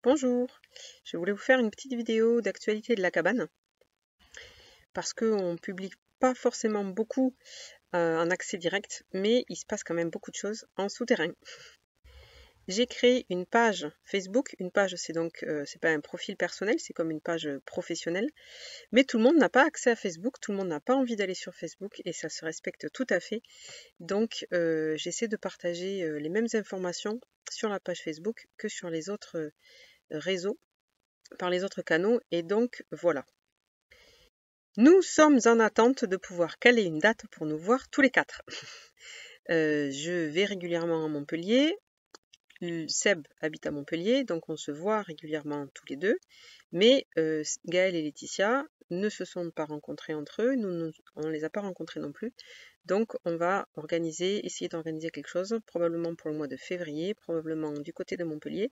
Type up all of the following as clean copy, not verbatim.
Bonjour, je voulais vous faire une petite vidéo d'actualité de la cabane parce qu'on ne publie pas forcément beaucoup en accès direct, mais il se passe quand même beaucoup de choses en souterrain. J'ai créé une page Facebook, une page c'est pas un profil personnel, c'est comme une page professionnelle, mais tout le monde n'a pas accès à Facebook, tout le monde n'a pas envie d'aller sur Facebook et ça se respecte tout à fait. Donc j'essaie de partager les mêmes informations sur la page Facebook que sur les autres réseaux, par les autres canaux, et donc voilà. Nous sommes en attente de pouvoir caler une date pour nous voir tous les quatre. Je vais régulièrement à Montpellier, Seb habite à Montpellier, donc on se voit régulièrement tous les deux, mais Gaël et Laetitia ne se sont pas rencontrés entre eux, on ne les a pas rencontrés non plus, donc on va essayer d'organiser quelque chose, probablement pour le mois de février, probablement du côté de Montpellier,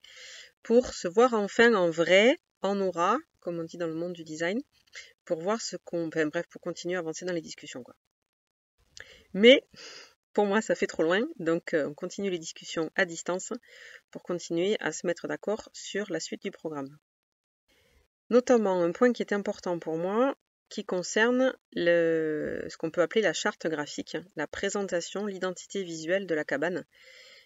pour se voir enfin en vrai, en aura, comme on dit dans le monde du design, pour voir pour continuer à avancer dans les discussions, quoi. Mais pour moi, ça fait trop loin, donc on continue les discussions à distance pour continuer à se mettre d'accord sur la suite du programme. Notamment un point qui est important pour moi, qui concerne ce qu'on peut appeler la charte graphique, la présentation, l'identité visuelle de la cabane.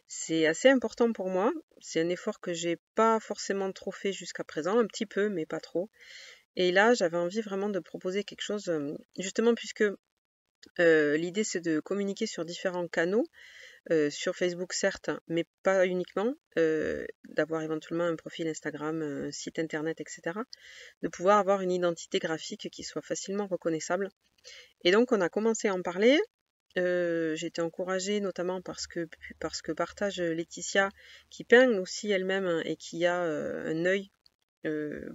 C'est assez important pour moi, c'est un effort que j'ai pas forcément trop fait jusqu'à présent, un petit peu, mais pas trop. Et là, j'avais envie vraiment de proposer quelque chose, justement puisque l'idée c'est de communiquer sur différents canaux, sur Facebook certes, mais pas uniquement, d'avoir éventuellement un profil Instagram, un site internet, etc. De pouvoir avoir une identité graphique qui soit facilement reconnaissable. Et donc on a commencé à en parler. J'ai été encouragée notamment parce que partage Laetitia, qui peint aussi elle-même et qui a un œil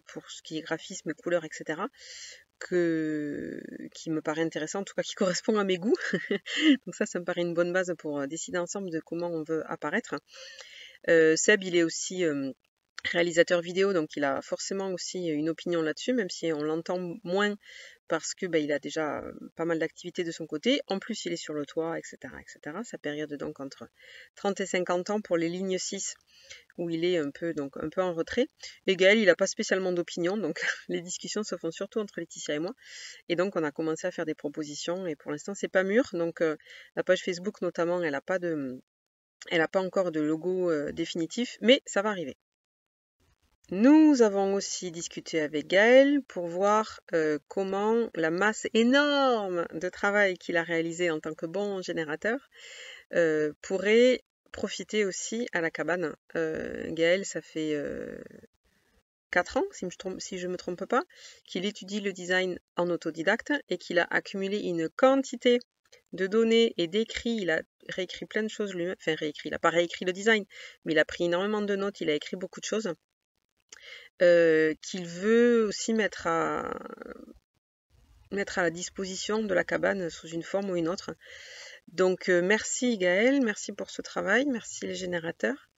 pour ce qui est graphisme, couleurs, etc., qui me paraît intéressant, en tout cas qui correspond à mes goûts. Donc ça me paraît une bonne base pour décider ensemble de comment on veut apparaître. Seb, il est aussi réalisateur vidéo, donc il a forcément aussi une opinion là-dessus, même si on l'entend moins parce que il a déjà pas mal d'activités de son côté. En plus, il est sur le toit, etc., etc. Sa période donc entre 30 et 50 ans pour les lignes 6, où il est un peu en retrait. Et Gaël, il n'a pas spécialement d'opinion, donc les discussions se font surtout entre Laetitia et moi. Et donc on a commencé à faire des propositions, et pour l'instant c'est pas mûr. Donc la page Facebook notamment, elle n'a pas encore de logo définitif, mais ça va arriver. Nous avons aussi discuté avec Gaël pour voir comment la masse énorme de travail qu'il a réalisé en tant que bon générateur pourrait profiter aussi à la cabane. Gaël, ça fait 4 ans, si je me trompe pas, qu'il étudie le design en autodidacte et qu'il a accumulé une quantité de données et d'écrits. Il a réécrit plein de choses lui-même, enfin réécrit, il n'a pas réécrit le design, mais il a pris énormément de notes, il a écrit beaucoup de choses. Qu'il veut aussi mettre à la disposition de la cabane sous une forme ou une autre. Donc merci Gaël, merci pour ce travail, merci les générateurs.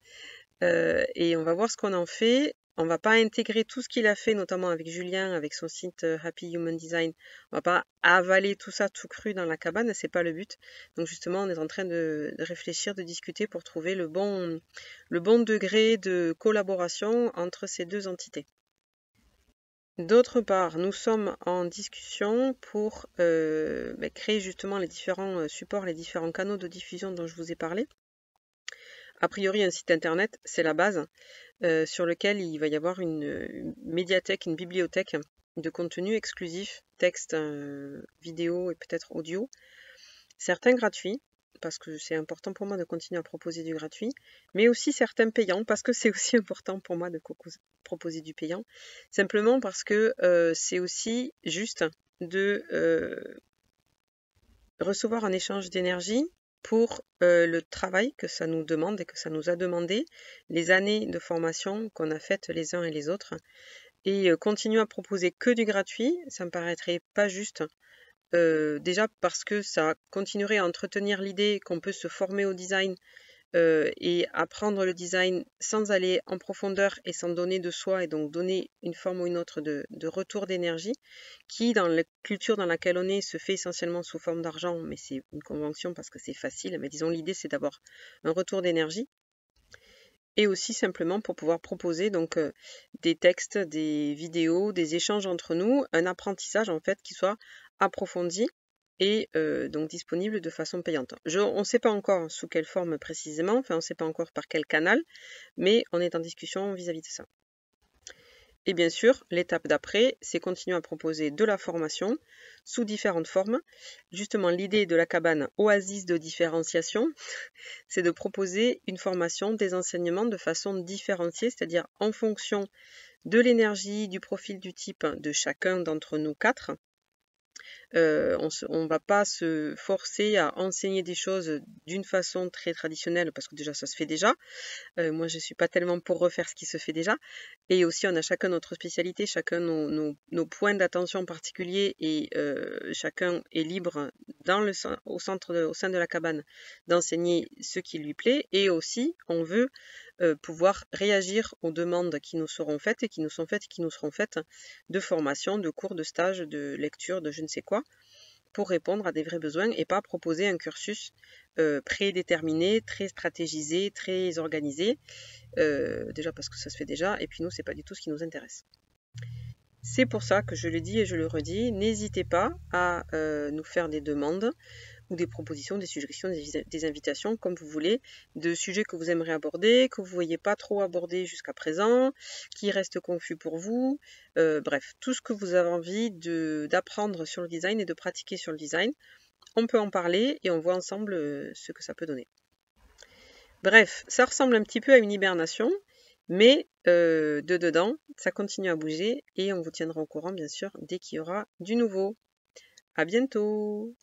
Et on va voir ce qu'on en fait. On va pas intégrer tout ce qu'il a fait, notamment avec Julien, avec son site Happy Human Design. On va pas avaler tout ça tout cru dans la cabane, c'est pas le but. Donc justement, on est en train de réfléchir, de discuter pour trouver le bon degré de collaboration entre ces deux entités. D'autre part, nous sommes en discussion pour créer justement les différents supports, les différents canaux de diffusion dont je vous ai parlé. A priori, un site internet, c'est la base, sur lequel il va y avoir une médiathèque, une bibliothèque de contenu exclusif, texte, vidéo et peut-être audio. Certains gratuits, parce que c'est important pour moi de continuer à proposer du gratuit, mais aussi certains payants, parce que c'est aussi important pour moi de proposer du payant, simplement parce que c'est aussi juste de recevoir un échange d'énergie pour le travail que ça nous demande et que ça nous a demandé, les années de formation qu'on a faites les uns et les autres, et continuer à proposer que du gratuit, ça me paraîtrait pas juste. Déjà parce que ça continuerait à entretenir l'idée qu'on peut se former au design et apprendre le design sans aller en profondeur et sans donner de soi, et donc donner une forme ou une autre de retour d'énergie, qui dans la culture dans laquelle on est se fait essentiellement sous forme d'argent, mais c'est une convention parce que c'est facile, mais disons l'idée c'est d'avoir un retour d'énergie. et aussi simplement pour pouvoir proposer donc des textes, des vidéos, des échanges entre nous, un apprentissage en fait qui soit approfondi et donc disponible de façon payante. On ne sait pas encore sous quelle forme précisément, enfin on ne sait pas encore par quel canal, mais on est en discussion vis-à-vis de ça. Et bien sûr, l'étape d'après, c'est continuer à proposer de la formation sous différentes formes. Justement, l'idée de la cabane oasis de différenciation, c'est de proposer une formation, des enseignements de façon différenciée, c'est-à-dire en fonction de l'énergie, du profil, du type de chacun d'entre nous quatre. On va pas se forcer à enseigner des choses d'une façon très traditionnelle parce que déjà ça se fait déjà. Moi je suis pas tellement pour refaire ce qui se fait déjà. Et aussi on a chacun notre spécialité, chacun nos points d'attention particuliers et chacun est libre au sein de la cabane d'enseigner ce qui lui plaît. Et aussi on veut pouvoir réagir aux demandes qui nous seront faites et qui nous sont faites et qui nous seront faites de formation, de cours, de stage, de lecture, de je ne sais quoi, pour répondre à des vrais besoins et pas proposer un cursus prédéterminé, très stratégisé, très organisé, déjà parce que ça se fait déjà, et puis nous, c'est pas du tout ce qui nous intéresse. C'est pour ça que je le dis et je le redis, n'hésitez pas à nous faire des demandes ou des propositions, des suggestions, des invitations, comme vous voulez, de sujets que vous aimeriez aborder, que vous ne voyez pas trop aborder jusqu'à présent, qui restent confus pour vous, bref, tout ce que vous avez envie d'apprendre sur le design et de pratiquer sur le design, on peut en parler et on voit ensemble ce que ça peut donner. Bref, ça ressemble un petit peu à une hibernation, mais de dedans, ça continue à bouger et on vous tiendra au courant bien sûr dès qu'il y aura du nouveau. À bientôt!